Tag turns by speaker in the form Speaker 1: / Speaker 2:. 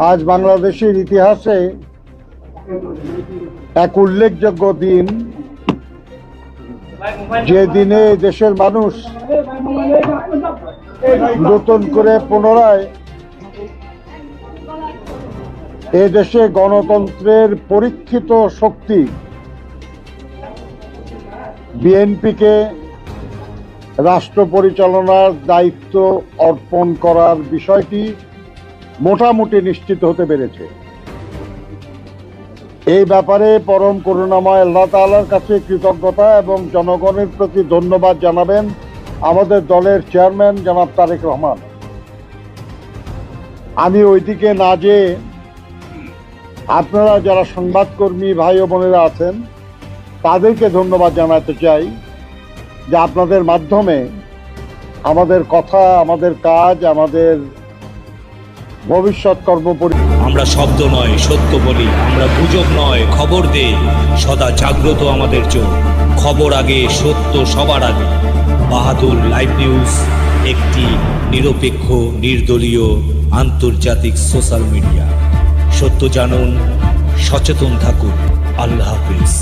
Speaker 1: আজ বাংলাদেশের ইতিহাসে এক উল্লেখযোগ্য দিন, যে দিনে দেশের মানুষ নতুন করে পুনরায় এ দেশে গণতন্ত্রের পরীক্ষিত শক্তি বিএনপিকে রাষ্ট্র পরিচালনার দায়িত্ব অর্পণ করার বিষয়টি মোটামুটি নিশ্চিত হতে পেরেছে। এই ব্যাপারে পরম করুণাময় আল্লাহ তাআলার কাছে কৃতজ্ঞতা এবং জনগণের প্রতি ধন্যবাদ জানাবেন আমাদের দলের চেয়ারম্যান জনাব তারেক রহমান। আমি ওইদিকে না যেয়ে আপনারা যারা সংবাদকর্মী ভাই ও বোনেরা আছেন তাদেরকে ধন্যবাদ জানাতে চাই যে আপনাদের মাধ্যমে আমাদের কথা, আমাদের কাজ, আমাদের ভবিষ্যৎ
Speaker 2: আমরা শব্দ নয় সত্য বলি, আমরা গুজব নয় খবর দেই, সদা জাগ্রত আমাদের চোখ, খবর আগে, সত্য সবার আগে। বাহাদুর লাইভ নিউজ একটি নিরপেক্ষ, নির্দলীয়, আন্তর্জাতিক সোশ্যাল মিডিয়া। সত্য জানুন, সচেতন থাকুন। আল্লাহ হাফিজ।